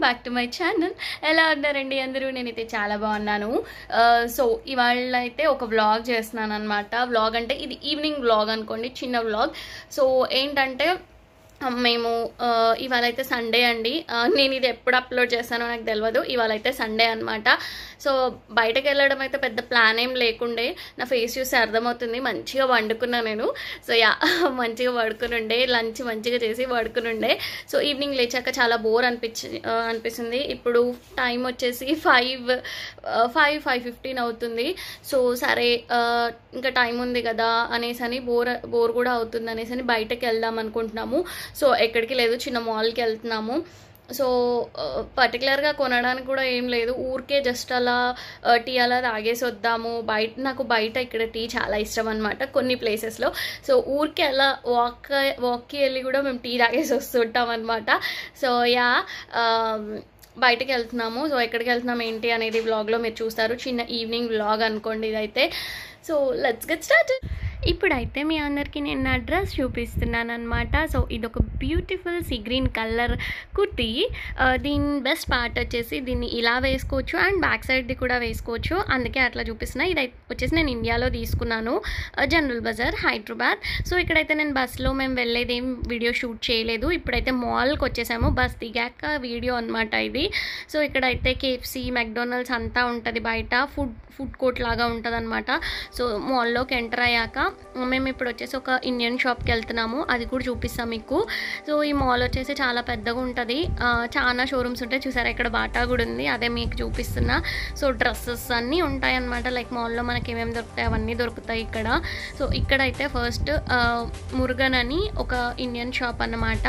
Back to my channel. ఎలా ఉన్నారండి అందరూ? నేనైతే చాలా బాగున్నాను. సో ఇవాళ అయితే ఒక వ్లాగ్ చేస్తున్నాను అనమాట. వ్లాగ్ అంటే ఇది ఈవినింగ్ వ్లాగ్ అనుకోండి, చిన్న వ్లాగ్. సో ఏంటంటే మేము ఇవాళ అయితే సండే అండి. నేను ఇది ఎప్పుడు అప్లోడ్ చేస్తానో నాకు తెలియదు. ఇవాళ అయితే సండే అనమాట. సో బయటకు వెళ్ళడం అయితే పెద్ద ప్లాన్ ఏం లేకుండే. నా ఫేస్ చూసి అర్థమవుతుంది. మంచిగా వండుకున్నా నేను. సో మంచిగా పడుకుని ఉండే, లంచ్ మంచిగా చేసి పడుకుని ఉండే. సో ఈవినింగ్ లేచాక చాలా బోర్ అనిపిస్తుంది. ఇప్పుడు టైం వచ్చేసి 5:15 అవుతుంది. సో సరే ఇంకా టైం ఉంది కదా అనేసి బోర్ కూడా అవుతుంది అనేసి బయటకు వెళ్దాం అనుకుంటున్నాము. సో ఎక్కడికి లేదు, చిన్న మాల్కి వెళ్తున్నాము. సో పర్టికులర్గా కొనడానికి కూడా ఏం లేదు, ఊరికే జస్ట్ అలా టీ అలా తాగేసి వద్దాము. నాకు బయట ఇక్కడ టీ చాలా ఇష్టం అనమాట కొన్ని ప్లేసెస్లో. సో ఊరికే అలా వాక్కి వెళ్ళి కూడా మేము టీ తాగేసి వస్తుంటాం అనమాట. సో బయటకు వెళ్తున్నాము. సో ఎక్కడికి వెళ్తున్నాము ఏంటి అనేది వ్లాగ్లో మీరు చూస్తారు. చిన్న ఈవినింగ్ వ్లాగ్ అనుకోండి ఇదైతే. So let's get started. ఇప్పుడైతే మీ అందరికీ నేను నా డ్రెస్ చూపిస్తున్నాను అనమాట. సో ఇదొక beautiful sea green colour kurti. దీని బెస్ట్ పార్ట్ వచ్చేసి దీన్ని ఇలా వేసుకోవచ్చు అండ్ బ్యాక్ సైడ్ది కూడా వేసుకోవచ్చు, అందుకే అట్లా చూపిస్తున్నా. ఇది వచ్చేసి నేను ఇండియాలో తీసుకున్నాను, జనరల్ బజార్, హైదరాబాద్. సో ఇక్కడైతే నేను బస్లో మేము వెళ్ళేది ఏం వీడియో షూట్ చేయలేదు. ఇప్పుడైతే మాల్కి వచ్చేసాము, బస్ దిగాక వీడియో అనమాట ఇది. సో ఇక్కడైతే కేఎఫ్సి, మెక్డొనాల్డ్స్ అంతా ఉంటుంది బయట, ఫుడ్ కోర్ట్ లాగా ఉంటుంది అనమాట. సో మాల్లోకి ఎంటర్ అయ్యాక మేము ఇప్పుడు వచ్చేసి ఒక ఇండియన్ షాప్కి వెళ్తున్నాము, అది కూడా చూపిస్తాం మీకు. సో ఈ మాల్ వచ్చేసి చాలా పెద్దగా ఉంటుంది, చాలా షోరూమ్స్ ఉంటాయి. చూసారా ఇక్కడ బాటా కూడా ఉంది, అదే మీకు చూపిస్తున్నా. సో డ్రెస్సెస్ అన్నీ ఉంటాయి అన్నమాట. లైక్ మాల్లో మనకి ఏమేమి దొరుకుతాయి అవన్నీ దొరుకుతాయి ఇక్కడ. సో ఇక్కడైతే ఫస్ట్ మురుగన్ అని ఒక ఇండియన్ షాప్ అన్నమాట,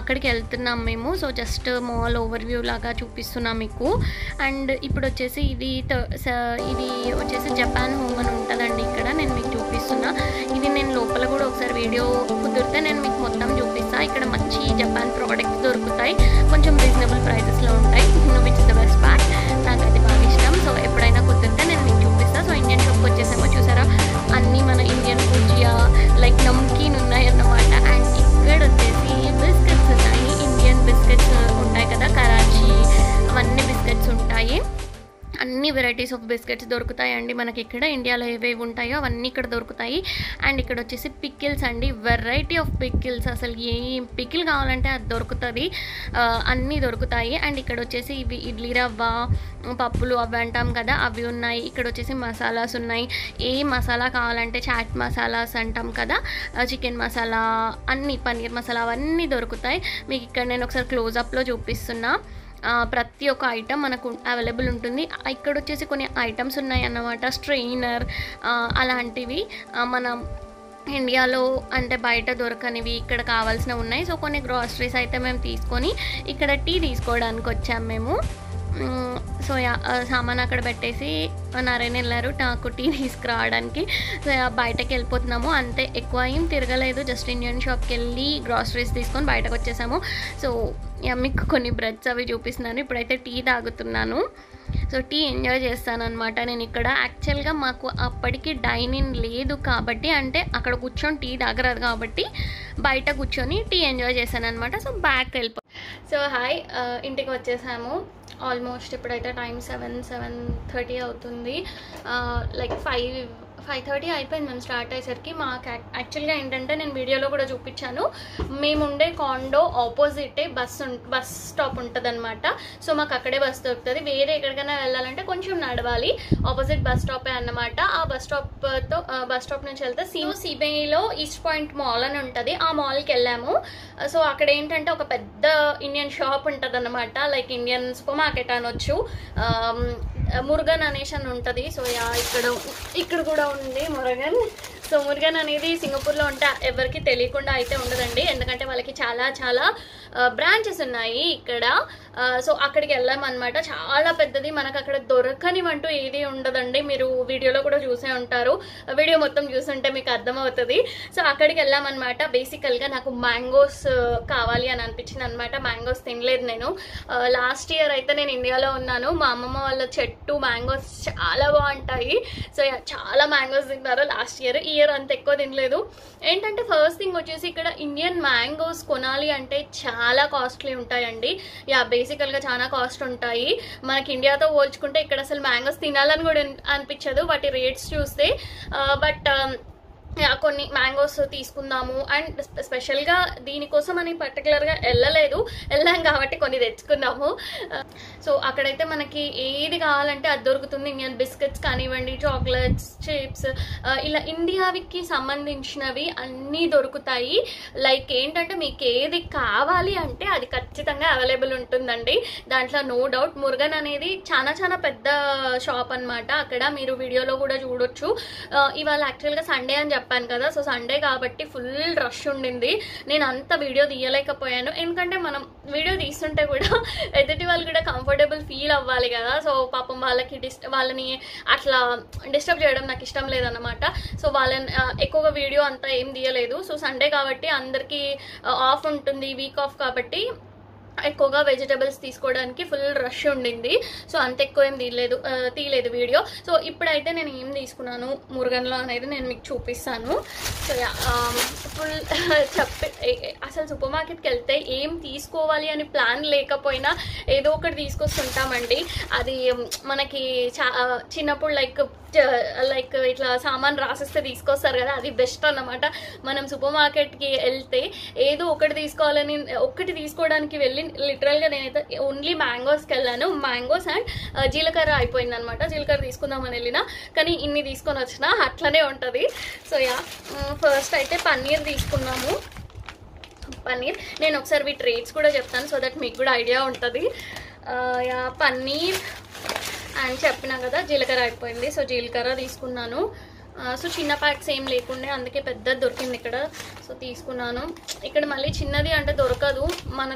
అక్కడికి వెళ్తున్నాం మేము. So just mall over view లాగా చూపిస్తున్నాం మీకు. అండ్ ఇప్పుడు వచ్చేసి ఇది వచ్చేసి జపాన్ హోమ్ అని ఉంటుందండి ఇక్కడ, నేను మీకు చూపిస్తున్నా. ఇది నేను లోపల కూడా ఒకసారి వీడియో కుదిరితే నేను మీకు మొత్తం చూపిస్తాను. ఇక్కడ మంచి జపాన్ ప్రోడక్ట్స్ దొరుకుతాయి, కొంచెం రీజనబుల్ ప్రైసెస్లో ఉంటాయి, which is the best part. నాకు అది బాగా ఇష్టం. సో ఎప్పుడైనా కుదిరితే నేను మీకు చూపిస్తాను. సో ఇండియన్ షాప్కి వచ్చేసామో చూసారా, అన్నీ మన ఇండియన్ భుజియా లైక్ నమ్కీన్ ఉన్నాయి అన్నమాట. అండ్ ఇక్కడ వచ్చేసి బిస్కెట్స్ ఉన్నాయి, ఇండియన్ బిస్కెట్స్ ఉంటాయి కదా, కరాచీ, అవన్నీ బిస్కెట్స్ ఉంటాయి. అన్ని వెరైటీస్ ఆఫ్ బిస్కెట్స్ దొరుకుతాయండి మనకి ఇక్కడ. ఇండియాలో ఏవేవి ఉంటాయో అవన్నీ ఇక్కడ దొరుకుతాయి. అండ్ ఇక్కడ వచ్చేసి పికిల్స్ అండి, వెరైటీ ఆఫ్ పికిల్స్, అసలు ఏ పికిల్ కావాలంటే అది దొరుకుతుంది, అన్నీ దొరుకుతాయి. అండ్ ఇక్కడ వచ్చేసి ఇవి ఇడ్లీ రవ్వ, పప్పులు అవి అంటాం కదా, అవి ఉన్నాయి. ఇక్కడ వచ్చేసి మసాలాస్ ఉన్నాయి, ఏ మసాలా కావాలంటే చాట్ మసాలాస్ అంటాం కదా, చికెన్ మసాలా, అన్నీ పన్నీర్ మసాలా అవన్నీ దొరుకుతాయి మీకు ఇక్కడ. నేను ఒకసారి క్లోజప్లో చూపిస్తున్నా. ప్రతి ఒక్క ఐటమ్ మనకు అవైలబుల్ ఉంటుంది. ఇక్కడ వచ్చేసి కొన్ని ఐటమ్స్ ఉన్నాయి అన్నమాట, స్ట్రెయినర్ అలాంటివి మనం ఇండియాలో అంటే బయట దొరకనివి ఇక్కడ కావాల్సినవి ఉన్నాయి. సో కొన్ని గ్రాసరీస్ అయితే మేము తీసుకొని ఇక్కడ టీ తీసుకోవడానికి వచ్చాము మేము. సో సామాన్ అక్కడ పెట్టేసి నారాయణ వెళ్ళారు నాకు టీ తీసుకురావడానికి. సో బయటకు వెళ్ళిపోతున్నాము అంతే, ఎక్కువ ఏం తిరగలేదు, జస్ట్ ఇండియన్ షాప్కి వెళ్ళి గ్రాసరీస్ తీసుకొని బయటకు వచ్చేసాము. సో మీకు కొన్ని బ్రెడ్స్ అవి చూపిస్తున్నాను. ఇప్పుడైతే టీ తాగుతున్నాను. సో టీ ఎంజాయ్ చేస్తాను అనమాట నేను ఇక్కడ. యాక్చువల్గా మాకు అప్పటికి డైనింగ్ లేదు కాబట్టి, అంటే అక్కడ కూర్చొని టీ తాగరాదు కాబట్టి బయట కూర్చొని టీ ఎంజాయ్ చేశాను అనమాట. సో బ్యాక్ వెళ్ళిపో. సో హాయ్, ఇంటికి వచ్చేసాము. ఆల్మోస్ట్ ఇప్పుడైతే టైం 7:30 అవుతుంది. లైక్ 5:30 అయిపోయింది మేము స్టార్ట్ అయ్యేసరికి. మాకు యాక్చువల్గా ఏంటంటే నేను వీడియోలో కూడా చూపించాను, మేము ఉండే కాండో ఆపోజిటే బస్ స్టాప్ ఉంటుంది అనమాట. సో మాకు అక్కడే బస్ దొరుకుతుంది. వేరే ఎక్కడికైనా వెళ్ళాలంటే కొంచెం నడవాలి, ఆపోజిట్ బస్ స్టాపే అన్నమాట. ఆ బస్ స్టాప్ నుంచి వెళ్తే సిబిఐలో ఈస్ట్ పాయింట్ మాల్ అని ఉంటుంది, ఆ మాల్కి వెళ్ళాము. సో అక్కడ ఏంటంటే ఒక పెద్ద ఇండియన్ షాప్ ఉంటుంది అనమాట, లైక్ ఇండియన్ సూపర్ మార్కెట్ అనొచ్చు, మురుగన్ అనేసి అని ఉంటుంది. సో ఇక్కడ కూడా ఉంది మురుగన్. సో మురుగన్ అనేది సింగపూర్లో ఉంటే ఎవరికి తెలియకుండా అయితే ఉండదండి, ఎందుకంటే వాళ్ళకి చాలా చాలా బ్రాంచెస్ ఉన్నాయి ఇక్కడ. సో అక్కడికి వెళ్ళామన్నమాట, చాలా పెద్దది, మనకు అక్కడ దొరకనివంటూ ఏది ఉండదండి. మీరు వీడియోలో కూడా చూసే ఉంటారు, వీడియో మొత్తం చూస్తుంటే మీకు అర్థమవుతుంది. సో అక్కడికి వెళ్ళామన్నమాట. బేసికల్గా నాకు మ్యాంగోస్ కావాలి అని అనిపించింది అనమాట. మ్యాంగోస్ తినలేదు నేను. లాస్ట్ ఇయర్ అయితే నేను ఇండియాలో ఉన్నాను, మా అమ్మమ్మ వాళ్ళ చెట్టు మ్యాంగోస్ చాలా బాగుంటాయి. సో చాలా మ్యాంగోస్ తిన్నారు లాస్ట్ ఇయర్. ఈ ఇయర్ అంత ఎక్కువ తినలేదు. ఏంటంటే ఫస్ట్ థింగ్ వచ్చేసి ఇక్కడ ఇండియన్ మ్యాంగోస్ కొనాలి అంటే చాలా కాస్ట్లీ ఉంటాయండి. బేసికల్గా చాలా కాస్ట్ ఉంటాయి. మనకి ఇండియాతో పోల్చుకుంటే ఇక్కడ అసలు మ్యాంగోస్ తినాలని కూడా అనిపించదు వాటి రేట్స్ చూస్తే. బట్ కొన్ని మ్యాంగోస్ తీసుకుందాము అండ్ స్పెషల్గా దీనికోసం అని పర్టికులర్గా వెళ్ళాం కాబట్టి కొన్ని తెచ్చుకున్నాము. సో అక్కడైతే మనకి ఏది కావాలంటే అది దొరుకుతుంది. ఇండియన్ బిస్కెట్స్ కానివ్వండి, చాక్లెట్స్, చిప్స్, ఇలా ఇండియాకి సంబంధించినవి అన్నీ దొరుకుతాయి. లైక్ ఏంటంటే మీకు ఏది కావాలి అంటే అది ఖచ్చితంగా అవైలబుల్ ఉంటుందండి, దాంట్లో నో డౌట్. మురుగన్ అనేది చాలా చాలా పెద్ద షాప్ అనమాట. అక్కడ మీరు వీడియోలో కూడా చూడొచ్చు. ఇవాళ యాక్చువల్గా సండే అని చెప్పాను కదా, సో సండే కాబట్టి ఫుల్ రష్ ఉండింది. నేను అంత వీడియో తీయలేకపోయాను, ఎందుకంటే మనం వీడియో తీస్తుంటే కూడా ఎదుటి వాళ్ళు కూడా కంఫర్టబుల్ ఫీల్ అవ్వాలి కదా. సో పాపం వాళ్ళని అట్లా డిస్టర్బ్ చేయడం నాకు ఇష్టం లేదన్నమాట. సో వాళ్ళని ఎక్కువగా వీడియో అంతా ఏం తీయలేదు. సో సండే కాబట్టి అందరికీ ఆఫ్ ఉంటుంది, వీక్ ఆఫ్ కాబట్టి ఎక్కువగా వెజిటబుల్స్ తీసుకోవడానికి ఫుల్ రష్ ఉండింది. సో అంత ఎక్కువ ఏం తీయలేదు వీడియో. సో ఇప్పుడైతే నేను ఏం తీసుకున్నాను మురుగన్లో అనేది నేను మీకు చూపిస్తాను. సో ఫుల్ అసలు సూపర్ మార్కెట్కి వెళ్తే ఏం తీసుకోవాలి అని ప్లాన్ లేకపోయినా ఏదో ఒకటి తీసుకొస్తుంటామండి. అది మనకి చిన్నప్పుడు లైక్ ఇట్లా సామాన్ రాసిస్తే తీసుకొస్తారు కదా, అది బెస్ట్ అన్నమాట. మనం సూపర్ మార్కెట్కి వెళ్తే ఏదో ఒకటి తీసుకోవడానికి వెళ్ళి లిటరల్గా నేనైతే ఓన్లీ మ్యాంగోస్కి వెళ్ళాను. మ్యాంగోస్ అండ్ జీలకర్ర అయిపోయింది అనమాట. జీలకర్ర తీసుకుందామని వెళ్ళినా కానీ ఇన్ని తీసుకొని వచ్చిన అట్లనే ఉంటుంది. సో ఫస్ట్ అయితే పన్నీర్ తీసుకున్నాము. పన్నీర్ నేను ఒకసారి వీటి రేట్స్ కూడా చెప్తాను, సో దట్ మీకు కూడా ఐడియా ఉంటుంది. పన్నీర్ అండ్ చెప్పినా కదా జీలకర్ర అయిపోయింది. సో జీలకర్ర తీసుకున్నాను. సో చిన్న ప్యాక్స్ ఏం లేకుండే, అందుకే పెద్దది దొరికింది ఇక్కడ. సో తీసుకున్నాను. ఇక్కడ మళ్ళీ చిన్నది అంటే దొరకదు, మన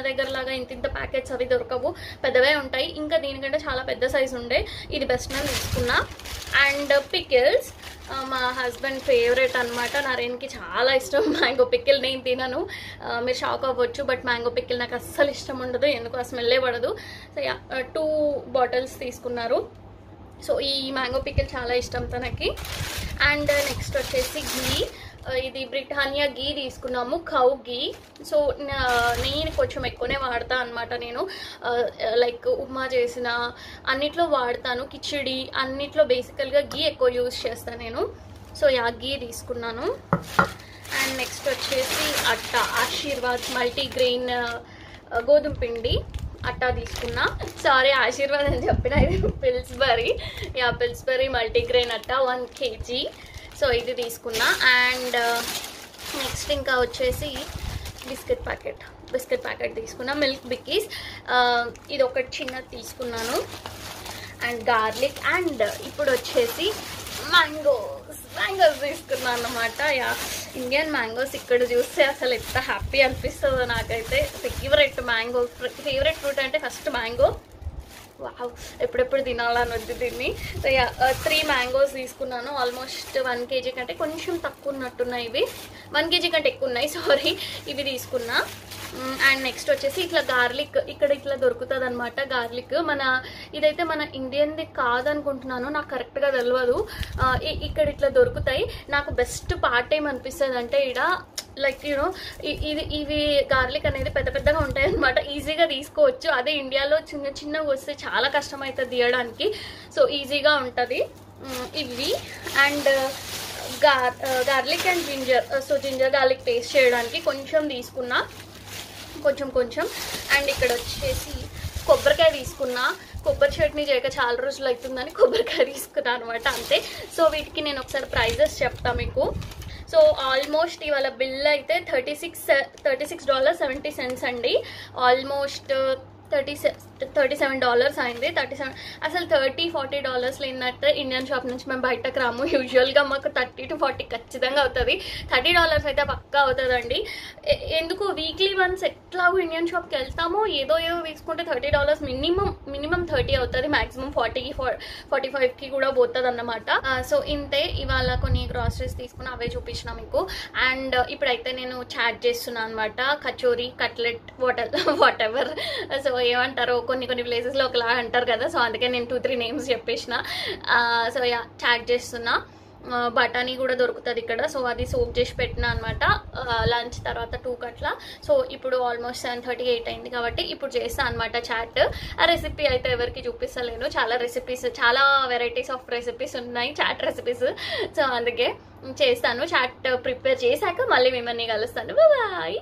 దగ్గర లాగా ఇంత ప్యాకెట్స్ అవి దొరకవు, పెద్దవే ఉంటాయి. ఇంకా దీనికంటే చాలా పెద్ద సైజు ఉండే, ఇది బెస్ట్ అని తీసుకున్నా. అండ్ పికిల్స్ మా హస్బెండ్ ఫేవరెట్ అనమాట. నరేన్కి చాలా ఇష్టం మ్యాంగో పికిల్. నేను తినను, మీరు షాక్ అవ్వచ్చు, బట్ మ్యాంగో పికిల్ నాకు అస్సలు ఇష్టం ఉండదు, ఎందుకు ఆ స్మెల్లే పడదు. సో 2 బాటిల్స్ తీసుకున్నారు. సో ఈ మ్యాంగో పికిల్ చాలా ఇష్టం తనకి. అండ్ నెక్స్ట్ వచ్చేసి గీ, ఇది బ్రిటానియా గీ తీసుకున్నాము, కౌ గీ. సో నేను కొంచెం ఎక్కువనే వాడతా అనమాట. నేను లైక్ ఉప్మా చేసిన అన్నిట్లో వాడతాను, కిచిడి అన్నిట్లో బేసికల్గా గీ ఎక్కువ యూజ్ చేస్తాను నేను. సో గీ తీసుకున్నాను. అండ్ నెక్స్ట్ వచ్చేసి అట్టా ఆశీర్వాద్ మల్టీగ్రెయిన్ గోధుమ పిండి అట్టా తీసుకున్నా. సారీ ఆశీర్వాద్ అని చెప్పిన, ఇది పిల్స్బరీ మల్టీగ్రెయిన్ అట్టా 1 kg. సో ఇది తీసుకున్నా. అండ్ నెక్స్ట్ ఇంకా వచ్చేసి బిస్కెట్ ప్యాకెట్ తీసుకున్నా, మిల్క్ బిక్కీస్. ఇది ఒకటి చిన్నది తీసుకున్నాను. And garlic. అండ్ ఇప్పుడు వచ్చేసి మ్యాంగోస్ తీసుకున్నాను అన్నమాట. ఇండియన్ మ్యాంగోస్ ఇక్కడ చూస్తే అసలు ఎంత హ్యాపీ అనిపిస్తుందో నాకైతే. ఫేవరెట్ ఫ్రూట్ అంటే ఫస్ట్ మ్యాంగో. వావ్, ఎప్పుడెప్పుడు తినాలని వద్దు దీన్ని. సో 3 మ్యాంగోస్ తీసుకున్నాను. ఆల్మోస్ట్ 1 kg కంటే కొంచెం తక్కువ ఉన్నట్టున్నాయి ఇవి, 1 kg కంటే ఎక్కువ ఉన్నాయి, సారీ. ఇవి తీసుకున్నా. అండ్ నెక్స్ట్ వచ్చేసి ఇట్లా గార్లిక్, ఇక్కడ ఇట్లా దొరుకుతుంది అనమాట గార్లిక్. ఇదైతే మన ఇండియన్ది కాదనుకుంటున్నాను, నాకు కరెక్ట్గా తెలియదు. ఇక్కడ ఇట్లా దొరుకుతాయి. నాకు బెస్ట్ పార్ట్ ఏమనిపిస్తుంది అంటే ఇక్కడ లైక్ ఇవి గార్లిక్ అనేది పెద్దగా ఉంటాయి అనమాట, ఈజీగా తీసుకోవచ్చు. అదే ఇండియాలో చిన్నగా వస్తే చాలా కష్టం అవుతుంది తీయడానికి. సో ఈజీగా ఉంటుంది ఇవి. And garlic and ginger. So ginger garlic paste చేయడానికి కొంచెం తీసుకున్నా, కొంచెం. అండ్ ఇక్కడ వచ్చేసి కొబ్బరికాయ తీసుకున్నా. కొబ్బరి చట్నీ చేయక చాలా రోజులు అవుతుందని కొబ్బరికాయ తీసుకున్నా అనమాట, అంతే. సో వీటికి నేను ఒకసారి ప్రైజెస్ చెప్తా మీకు. సో ఆల్మోస్ట్ ఇవాళ బిల్ అయితే $36.70 అండి. ఆల్మోస్ట్ $37 అయింది. అసలు $30-40 లేనట్టు ఇండియన్ షాప్ నుంచి మేము బయటకు రాము. యూజువల్గా మాకు $30 to $40 ఖచ్చితంగా అవుతుంది. $30 అయితే పక్కా అవుతుందండి. ఎందుకు వీక్లీ వన్స్ ఎట్లాగో ఇండియన్ షాప్కి వెళ్తామో ఏదో తీసుకుంటే $30 మినిమం 30 అవుతుంది, మ్యాక్సిమం 40-45కి కూడా పోతుంది అన్నమాట. సో ఇంతే. ఇవాళ కొన్ని గ్రాసరీస్ తీసుకుని అవే చూపించిన మీకు. అండ్ ఇప్పుడైతే నేను చాట్ చేస్తున్నాను అనమాట. Kachori, cutlet, what ever. So ఏమంటారో కొన్ని ప్లేసెస్లో ఒకలా అంటారు కదా, సో అందుకే నేను 2-3 నేమ్స్ చెప్పేసిన. సో చాట్ చేస్తున్నా. బఠానీ కూడా దొరుకుతుంది ఇక్కడ. సో అది సోక్ చేసి పెట్టిన అనమాట లంచ్ తర్వాత 2 అట్లా. సో ఇప్పుడు ఆల్మోస్ట్ 7:38 అయింది కాబట్టి ఇప్పుడు చేస్తాను అనమాట చాట్. ఆ రెసిపీ అయితే ఎవరికి చూపిస్తలేను, చాలా రెసిపీస్, చాలా వెరైటీస్ ఆఫ్ రెసిపీస్ ఉన్నాయి చాట్ రెసిపీస్. సో అందుకే చేస్తాను. చాట్ ప్రిపేర్ చేశాక మళ్ళీ మిమ్మల్ని కలుస్తాను. బాయ్.